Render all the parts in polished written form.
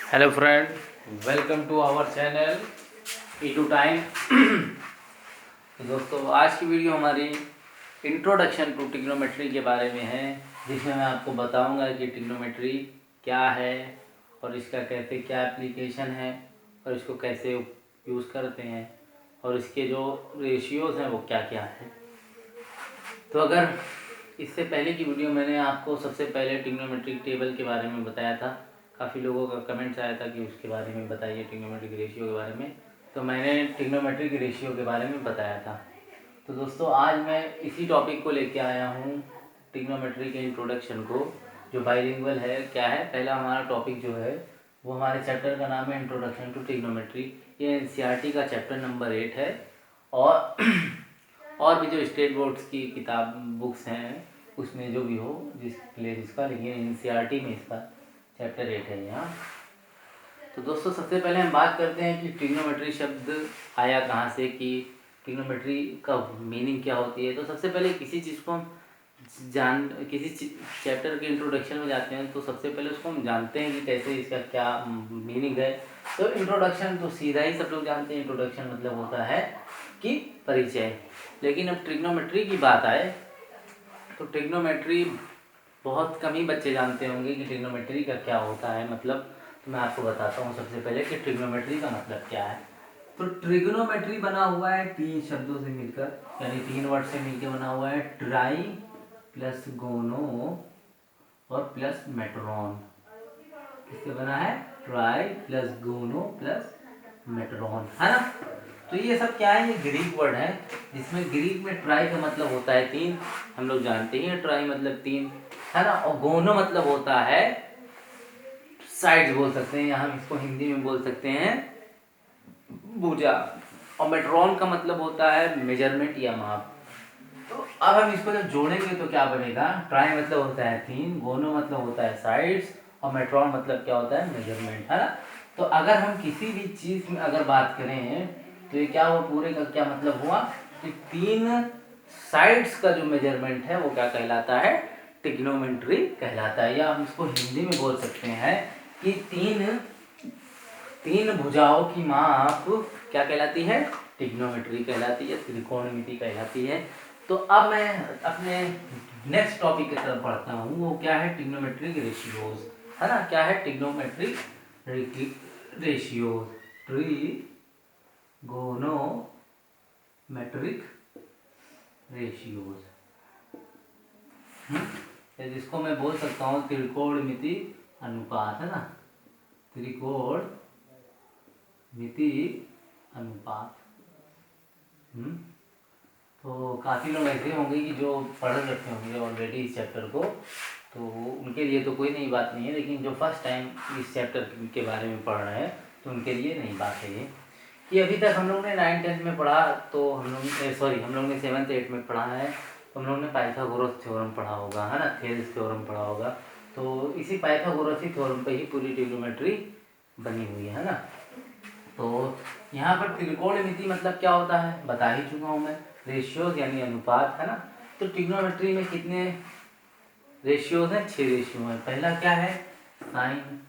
Hello friend, welcome to our channel E to time. तो दोस्तों, आज की वीडियो हमारी इंट्रोडक्शन टू ट्रिग्नोमेट्री के बारे में है, जिसमें मैं आपको बताऊंगा कि ट्रिग्नोमेट्री क्या है और इसका कैसे क्या एप्लीकेशन है और इसको कैसे यूज़ करते हैं और इसके जो रेशियोज़ हैं वो क्या क्या है। तो अगर इससे पहले की वीडियो मैंने आपको सबसे पहले ट्रिग्नोमेट्रिक टेबल के बारे में बताया था। काफ़ी लोगों का कमेंट्स आया था कि उसके बारे में बताइए, ट्रिग्नोमेट्रिक रेशियो के बारे में। तो मैंने ट्रिग्नोमेट्रिक रेशियो के बारे में बताया था। तो दोस्तों, आज मैं इसी टॉपिक को लेके आया हूँ, ट्रिग्नोमेट्री के इंट्रोडक्शन को, जो बाइलिंगुअल है। क्या है, पहला हमारा टॉपिक जो है वो हमारे चैप्टर का नाम है इंट्रोडक्शन टू ट्रिग्नोमेट्री। ये एनसीईआरटी का चैप्टर नंबर 8 है। और और भी जो स्टेट बोर्ड्स की किताब बुक्स हैं उसमें जो भी हो जिसका, लेकिन एनसीईआरटी में इसका चैप्टर 8 है यहाँ। तो दोस्तों, सबसे पहले हम बात करते हैं कि ट्रिग्नोमेट्री शब्द आया कहाँ से, कि ट्रिग्नोमेट्री का मीनिंग क्या होती है। तो सबसे पहले किसी चीज़ को हम किसी चैप्टर के इंट्रोडक्शन में जाते हैं तो सबसे पहले उसको हम जानते हैं कि कैसे इसका क्या मीनिंग है। तो इंट्रोडक्शन तो सीधा ही सब लोग जानते हैं, इंट्रोडक्शन मतलब होता है कि परिचय। लेकिन अब ट्रिग्नोमेट्री की बात आए तो ट्रिग्नोमेट्री बहुत कम ही बच्चे जानते होंगे कि ट्रिग्नोमेट्री का क्या होता है मतलब। तो मैं आपको बताता हूँ सबसे पहले कि ट्रिग्नोमेट्री का मतलब क्या है। तो ट्रिग्नोमेट्री बना हुआ है 3 शब्दों से मिलकर, यानी 3 वर्ड से मिलकर बना हुआ है। ट्राई प्लस गोनो और प्लस मेट्रॉन। किससे बना है? ट्राई प्लस गोनो प्लस मेट्रॉन, है ना। तो ये सब क्या है? ये ग्रीक वर्ड है, जिसमें ग्रीक में ट्राई का मतलब होता है 3। हम लोग जानते हैं ट्राई मतलब 3, है ना। और गोनो मतलब होता है साइड्स, बोल सकते हैं, या हम इसको हिंदी में बोल सकते हैं भुजा। और मेट्रॉन का मतलब होता है मेजरमेंट या माप। तो अब हम इसको जब जोड़ेंगे तो क्या बनेगा? ट्राई मतलब होता है 3, गोनो मतलब होता है साइड्स, और मेट्रॉन मतलब क्या होता है? मेजरमेंट, है ना। तो अगर हम किसी भी चीज़ में अगर बात करें तो ये क्या हुआ, पूरे का क्या मतलब हुआ कि 3 साइड्स का जो मेजरमेंट है वो क्या कहलाता है? ट्रिग्नोमेट्री कहलाता है। या हम इसको हिंदी में बोल सकते हैं कि तीन भुजाओं की माप क्या कहलाती है? ट्रिग्नोमेट्री कहलाती है, त्रिकोणमिति कहलाती है। तो अब मैं अपने नेक्स्ट टॉपिक की तरफ बढ़ता हूँ। वो क्या है? ट्रिग्नोमेट्रिक रेशियोज, है ना। क्या है? ट्रिग्नोमेट्रिक रेशियोज, ट्रिगोनोमेट्रिक रेशियोज, जिसको मैं बोल सकता हूँ त्रिकोणमिति अनुपात, है ना। त्रिकोणमिति अनुपात। तो काफ़ी लोग ऐसे होंगे कि जो पढ़ रखे होंगे ऑलरेडी इस चैप्टर को, तो उनके लिए तो कोई नई बात नहीं है। लेकिन जो फर्स्ट टाइम इस चैप्टर के बारे में पढ़ रहे हैं तो उनके लिए नई बात है ये, कि अभी तक हम लोग ने 9th-10th में पढ़ा, तो हम लोग ने 7th-8th में पढ़ा है। तो हम लोग ने पाइथागोरस थ्योरम पढ़ा होगा, है ना, थेल्स थ्योरम पढ़ा होगा। तो इसी पाइथागोरस ही थ्योरम पे ही पूरी ट्रिग्नोमेट्री बनी हुई है ना। तो यहाँ पर त्रिकोणमिति मतलब क्या होता है बता ही चुका हूँ मैं। रेशियोज यानी अनुपात, है ना। तो ट्रिग्नोमेट्री में कितने रेशियोज हैं? 6 रेशियो हैं। पहला क्या है? साइन,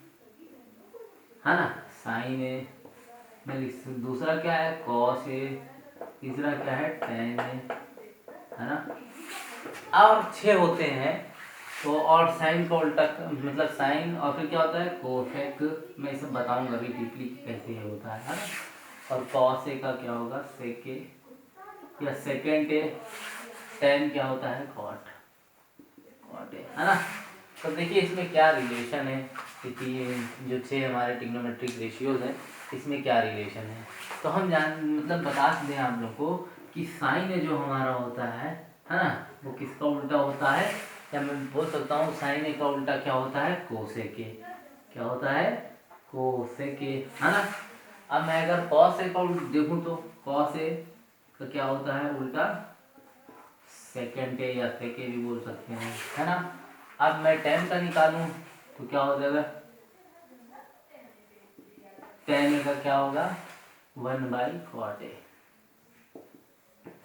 है ना, साइन ए। दूसरा क्या है? Cos A. तीसरा क्या है? टेन ए, है ना। और 6 होते हैं। तो और साइन का उल्टा मतलब साइन, और फिर क्या होता है? कोसेक। मैं इसे बताऊंगा अभी डीपली कैसे ये होता है ना। और कॉस ए का क्या होगा? सेके या सेकेंड ए। टेन क्या होता है? कॉट ए, है ना। तो देखिए इसमें क्या रिलेशन है, क्योंकि ये जो 6 हमारे ट्रिग्नोमेट्रिक रेशियोज हैं इसमें क्या रिलेशन है। तो हम मतलब बता दें आप लोग को कि साइन जो हमारा होता है ना, वो किसका उल्टा होता है? या मैं बोल सकता हूँ साइन ए का उल्टा क्या होता है? कोसेक ए। क्या होता है? कोसेक ए, है ना। अब मैं अगर कॉस ए का उल्टा देखूँ तो कॉस ए का क्या होता है उल्टा? सेकेंड ए या सेके भी बोल सकते हैं, है ना। अब मैं टेन का निकालूं तो क्या हो जाएगा? टेन का क्या होगा? 1/cot ए,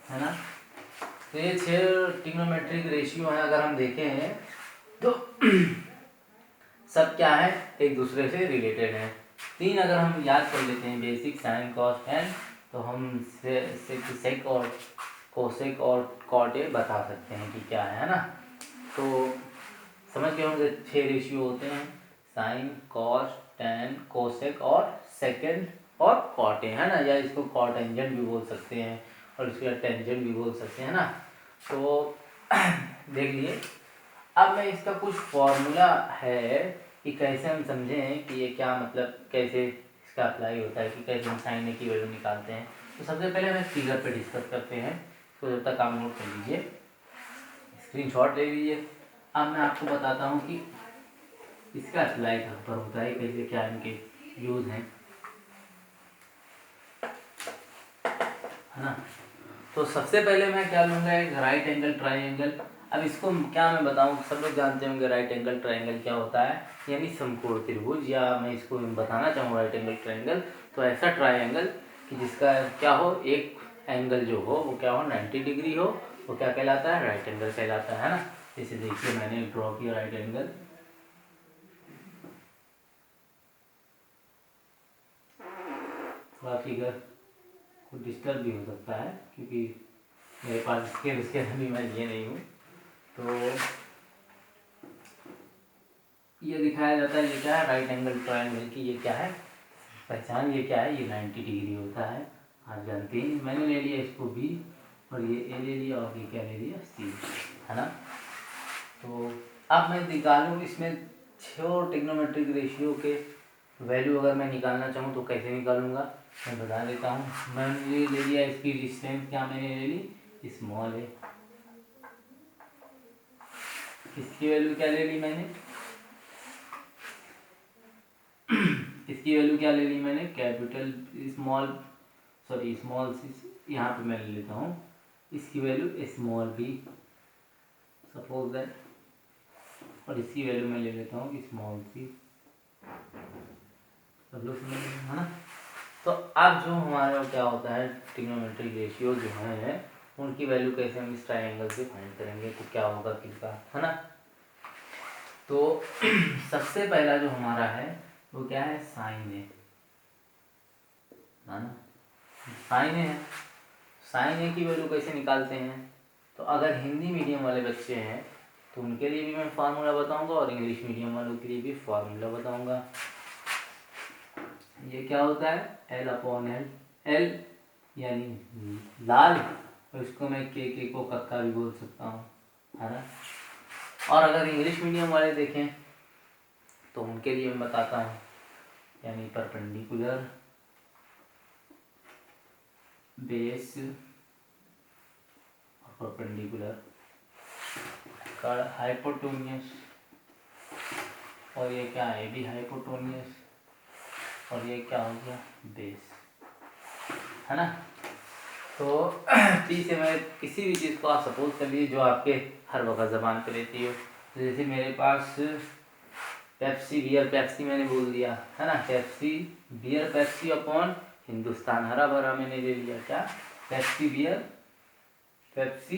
है ना। तो ये 6 ट्रिग्नोमेट्रिक रेशियो है। अगर हम देखें तो सब क्या है, एक दूसरे से रिलेटेड है। 3 अगर हम याद कर लेते हैं, बेसिक, साइन, कॉस, टेन, तो हम सेक और कोसेक और कॉट ए बता सकते हैं कि क्या है ना। तो समझ गए होंगे 6 रेशियो होते हैं, साइन, कॉस, टेन, कोसेक और सेकेंड और कॉट ए, है ना, या इसको कॉट एंजेंट भी बोल सकते हैं और इसके बाद टेंजेंट भी बोल सकते हैं ना। तो देख लिए। अब मैं इसका कुछ फॉर्मूला है कि कैसे हम समझें कि ये क्या मतलब कैसे इसका अप्लाई होता है, कि कैसे हम साइन ए की वैल्यू निकालते हैं। तो सबसे पहले हम फिगर पे डिस्कस करते हैं, तो जब तक आप नोट कर लीजिए, स्क्रीनशॉट ले लीजिए। अब मैं आपको बताता हूँ कि इसका अप्लाई कहाँ पर होता है, कैसे क्या इनके यूज हैं, है ना। तो सबसे पहले मैं क्या लूँगा, एक राइट एंगल ट्राइंगल। अब इसको क्या मैं बताऊँ, सब लोग जानते होंगे राइट एंगल ट्राइंगल क्या होता है, यानी समकोण त्रिभुज, या मैं इसको बताना चाहूँ राइट एंगल ट्राइंगल, तो ऐसा ट्राइंगल कि जिसका क्या हो, एक एंगल जो हो वो क्या हो, 90 डिग्री हो, वो क्या कहलाता है, राइट एंगल कहलाता है ना। जैसे देखिए मैंने ड्रॉ किया राइट एंगल, थोड़ा फिगर को डिस्टर्ब भी हो सकता है क्योंकि मेरे पास उसके अभी मैं ये नहीं हूँ। तो ये दिखाया जाता है, ये क्या है, राइट एंगल ट्रायंगल की ये क्या है पहचान, ये क्या है, ये 90 डिग्री होता है, आप जानते हैं। मैंने ले लिया इसको बी और ये ए ले लिया और ये क्या ले लिया, सी, है ना। तो अब मैं निकालूँ इसमें 6 ट्रिग्नोमेट्रिक रेशियो के वैल्यू अगर मैं निकालना चाहूँ तो कैसे निकालूंगा, मैं बता देता हूँ। मैंने ये ले लिया, इसकी डिस्टेंस क्या मैंने ले ली, स्मॉल है। इसकी वैल्यू क्या ले ली मैंने, इसकी वैल्यू क्या ले ली मैंने, capital small, sorry small C, यहाँ पे मैं ले लेता हूँ इसकी value small B, suppose that, और इसकी वैल्यू मैं ले लेता हूँ स्मॉल सी। सब लोग समझ रहे हैं, है ना। तो अब जो हमारा क्या होता है, ट्रिग्नोमेट्रिक रेशियो जो है उनकी वैल्यू कैसे हम इस ट्रायंगल से फाइंड करेंगे, तो क्या होगा किसका, है ना। तो सबसे पहला जो हमारा है वो क्या है, साइन है ना, साइन है। साइन ए की वैल्यू कैसे निकालते हैं, तो अगर हिंदी मीडियम वाले बच्चे हैं तो उनके लिए भी मैं फार्मूला बताऊंगा और इंग्लिश मीडियम वालों के लिए भी फार्मूला बताऊंगा। ये क्या होता है, एल अपॉन एल, एल यानी लाल, और इसको मैं के को कक्का भी बोल सकता हूँ, है ना। और अगर इंग्लिश मीडियम वाले देखें तो उनके लिए मैं बताता हूँ, यानी परपेंडिकुलर, बेस और परपेंडिकुलर, हाइपोटोनियस, और ये क्या है, भी हाइपोटोनियस, और ये क्या हो गया, बेस, है ना। तो पी से मैं किसी भी चीज़ को आप सपोज कर लीजिए जो आपके हर वक्त ज़बान पे रहती हो, जैसे मेरे पास पेप्सी बियर, पेप्सी मैंने बोल दिया, है ना, Pepsi beer, Pepsi upon Hindustan हरा भरा मैंने ले लिया, क्या, Pepsi beer, Pepsi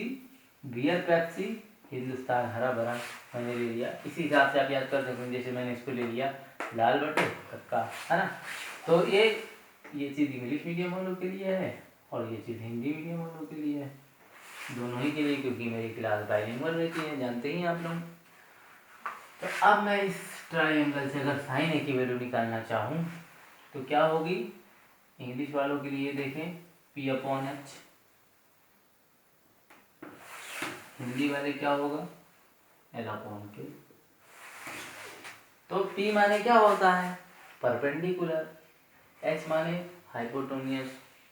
beer, Pepsi Hindustan हरा भरा मैंने ले लिया। इसी हिसाब से आप याद कर सकते हैं, जैसे मैंने इसको ले लिया लाल बटे कक्का, है ना। तो ये चीज़ इंग्लिश मीडियम वालों के लिए है और ये चीज़ हिंदी मीडियम वालों के लिए है, दोनों ही के लिए, क्योंकि मेरी क्लास बाइलिंगुअल रहती है, जानते ही आप लोग। तो अब मैं इस ट्राइंगल से अगर साइन ए की वैल्यू निकालना चाहूँ तो क्या होगी, इंग्लिश वालों के लिए देखें पी अपॉन एच, हिंदी वाले क्या होगा, एल अपॉन के। तो पी माने क्या होता है, परपेंडिकुलर, एच माने हाइपोटोनियस,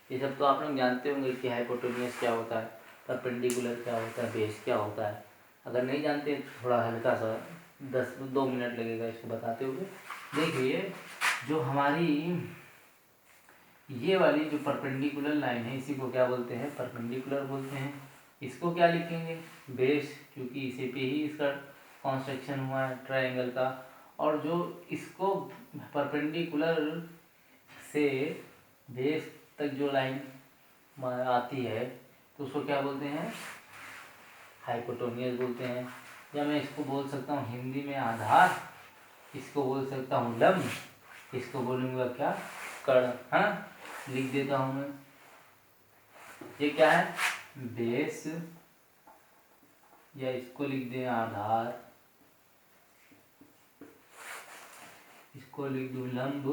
ये सब तो आप लोग जानते होंगे कि हाइपोटोनियस क्या होता है, परपेंडिकुलर क्या होता है, बेस क्या होता है। अगर नहीं जानते थोड़ा हल्का सा 2 मिनट लगेगा इसको बताते हुए। देखिए जो हमारी ये वाली जो परपेंडिकुलर लाइन है इसी को क्या बोलते हैं, परपेंडिकुलर बोलते हैं। इसको क्या लिखेंगे, बेस, क्योंकि इसी पे ही इसका कंस्ट्रक्शन हुआ है ट्रायंगल का। और जो इसको परपेंडिकुलर से बेस तक जो लाइन आती है तो उसको क्या बोलते हैं, हाइपोटोनियस बोलते हैं। या मैं इसको बोल सकता हूँ हिंदी में आधार, इसको बोल सकता हूँ लंब, इसको बोलूँगा क्या, कर्ण, है ना। लिख देता हूँ मैं, ये क्या है, बेस, या इसको लिख दें आधार, इसको लिख दूँ लंब,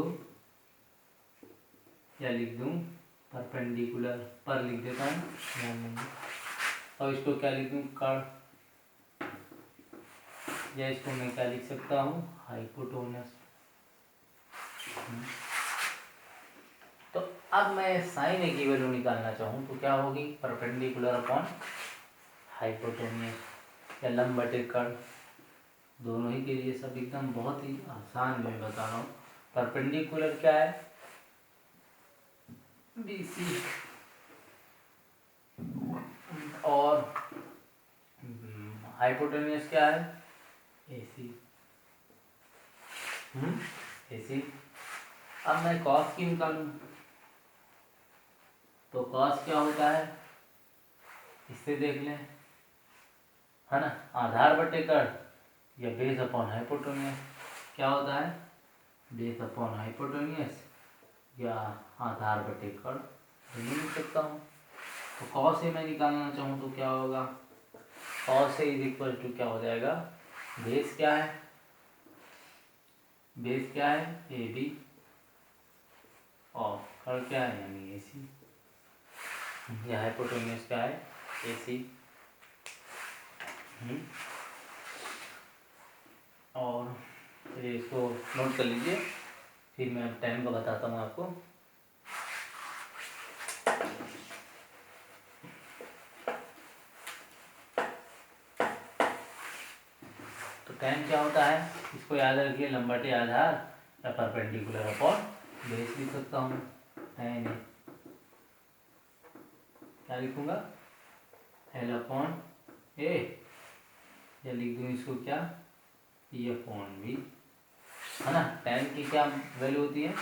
या लिख दूँ परपेंडिकुलर, पर लिख देता हूँ, और इसको क्या लिख दूँ, कर्ण, या इसको मैं क्या लिख सकता हूँ, हाइपोटेन्यूस। तो अब मैं साइन ए की वैल्यू निकालना चाहूँ तो क्या होगी, परपेंडिकुलर अपॉन हाइपोटेन्यूस, या लंब बटे कर्ण, दोनों ही के लिए सब एकदम बहुत ही आसान मैं बता रहा हूँ। परपेंडिकुलर क्या है, BC, और हाइपोटेन्यूस क्या है, AC। AC। अब मैं कॉस की निकालूं तो कॉस क्या होता है, इससे देख लें, है ना, आधार बटे कर्ण, या बेस अपॉन हाइपोटेन्यूस, क्या होता है, बेस अपॉन हाइपोटेन्यूस, या आधार बटे कर्ण, दोनों लिख सकता हूँ। तो कॉस से मैं निकालना चाहूँ तो क्या होगा, कॉस से इज इक्वल टू क्या हो जाएगा, बेस क्या है, बेस क्या है, AB, और कर्ण क्या है, यानी AC, या हाइपोटेन्यूस क्या है, AC। और ये इसको नोट कर लीजिए, फिर मैं टाइम का बताता हूँ आपको। तो टाइम क्या होता है, इसको याद रखिए, लंब बटे आधार, या परपेंडिकुलर अपॉन बेस लिख सकता हूँ। टाइम क्या लिखूंगा, L अपॉन A, या लिख दूँ इसको क्या, E अपॉन V, है ना। टाइम की क्या वैल्यू होती है,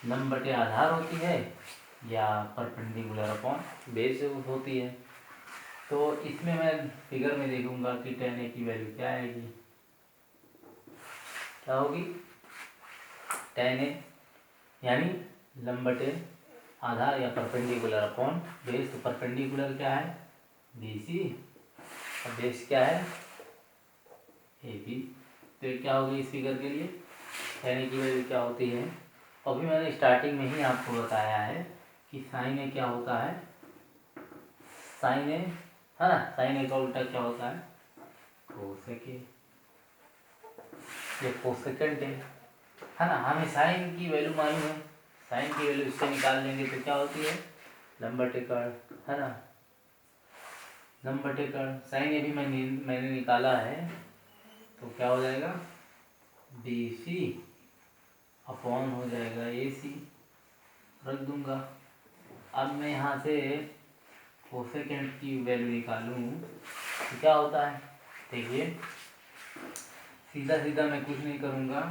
लंब बटे आधार होती है, या परपेंडिकुलर अपॉन बेस होती है। तो इसमें मैं फिगर में देखूंगा कि tan A की वैल्यू क्या आएगी, क्या होगी, tan A यानी लंब बटे आधार, या परपेंडिकुलर अपॉन बेस। तो परपेंडिकुलर क्या है, BC, और बेस क्या है, AB। तो ये क्या होगी इस फिगर के लिए, tan A की वैल्यू क्या होती है, अभी मैंने स्टार्टिंग में ही आपको बताया है कि साइन ए क्या होता है, साइन ए, है ना, साइन ए का उल्टा क्या होता है, कोसेक ए, ये कोसेकेंट है ना। हमें साइन की वैल्यू मालूम है, साइन की वैल्यू इससे निकाल लेंगे तो क्या होती है, लंब बटे कर्ण, है ना, लंब बटे कर्ण। साइन ए भी मैंने निकाला है, तो क्या हो जाएगा, BC अपॉन हो जाएगा AC, रख दूंगा। अब मैं यहाँ से कोसेकेंट की वैल्यू निकालूं तो क्या होता है, देखिए सीधा सीधा मैं कुछ नहीं करूँगा,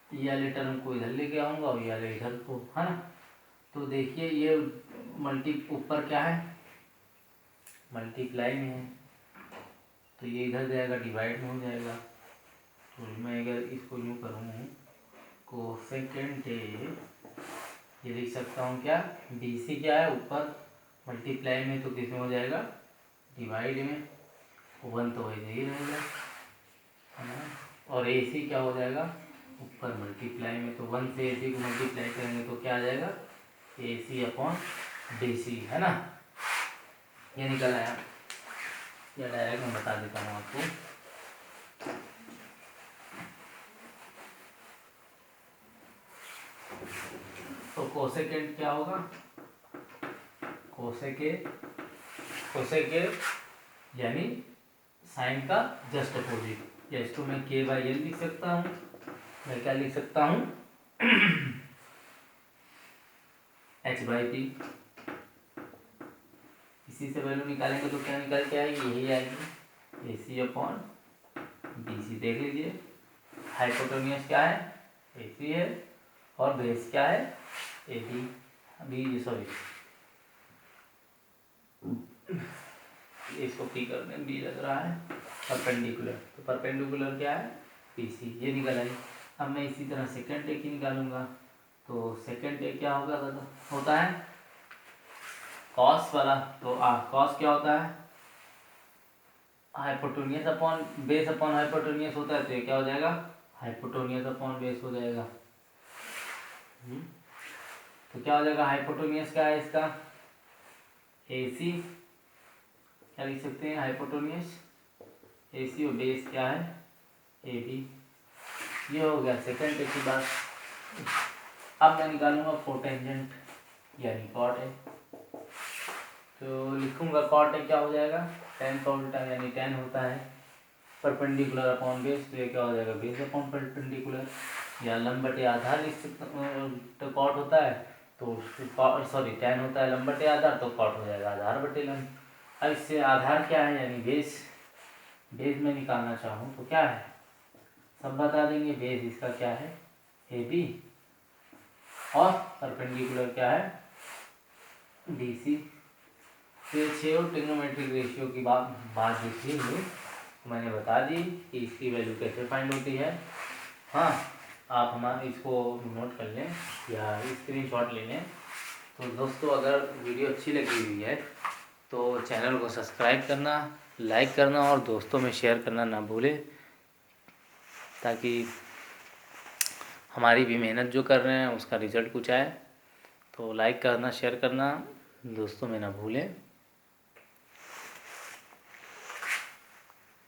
ये वाले टर्म को इधर लेके आऊँगा और ये वाले इधर को, है ना। तो देखिए ये मल्टी ऊपर क्या है, मल्टीप्लाई में है, तो ये इधर जाएगा डिवाइड में हो जाएगा। तो मैं अगर इसको यूँ करूँ, कोसेकेंट ए, ये लिख सकता हूँ क्या, BC क्या है ऊपर, मल्टीप्लाई में तो किस में हो जाएगा, डिवाइड में, 1 तो वैसे ही रहेगा, है ना। और AC क्या हो जाएगा, ऊपर मल्टीप्लाई में, तो 1 से AC को मल्टीप्लाई करेंगे तो क्या आ जाएगा, AC अपॉन BC, है ना। ये निकल आया, या डायरेक्ट मैं बता देता हूँ आपको। तो कोसेकेंट क्या होगा, कोसेक यानी साइन का जस्ट अपोजिट, या इसको मैं K/L लिख सकता हूँ, मैं क्या लिख सकता हूँ, H/P। इसी से वैल्यू निकालेंगे तो क्या निकल के आएगी, यही आएगी, AC अपॉन BC। देख लीजिए हाइपोटेन्यूस क्या है, AC है, और बेस क्या है, AB, बी, सॉरी इसको पी कर दें, B लग रहा है, परपेंडिकुलर, तो परपेंडिकुलर क्या है, PC, ये निकल आई। अब मैं इसी तरह सेकंड टे की निकालूंगा। तो सेकंड टे क्या होगा दादा, होता है कॉस वाला। तो कॉस क्या होता है, hypotenuse upon base upon hypotenuse होता है, तो ये क्या हो जाएगा, हाइपोटेन्यूस अपॉन बेस हो जाएगा। तो क्या हो जाएगा, हाइपोटेन्यूस क्या है इसका, AC, क्या लिख सकते हैं, हाइपोटेन्यूस AC और बेस क्या है AB। ये हो गया सेकंड टे की बात। अब मैं निकालूंगा कोटेंजेंट यानी कॉट है। तो लिखूंगा कॉट है क्या हो जाएगा, टेन का उल्टा यानी टेन होता है परपेंडिकुलर अपॉन बेस, तो ये क्या हो जाएगा, बेस अपॉन परपेंडिकुलर, या लंब बटे आधार लिख सकता, तो कॉट होता है तो सॉरी टेन होता है लंब बटे आधार, तो कॉट हो जाएगा आधार बटे लंब। अब इससे आधार क्या है यानी बेस, बेस में निकालना चाहूँ तो क्या है, सब बता देंगे। बेस इसका क्या है AB, और परपेंडिकुलर क्या है BC। तो ये 6 और ट्रिग्नोमेट्रिक रेशियो की बात देखिए, ये मैंने बता दी कि इसकी वैल्यू कैसे फाइंड होती है। हाँ, आप हमारे इसको नोट कर लें या स्क्रीनशॉट ले लें। तो दोस्तों अगर वीडियो अच्छी लगी हुई है तो चैनल को सब्सक्राइब करना, लाइक करना और दोस्तों में शेयर करना ना भूलें, ताकि हमारी भी मेहनत जो कर रहे हैं उसका रिज़ल्ट कुछ आए। तो लाइक करना, शेयर करना दोस्तों में ना भूलें।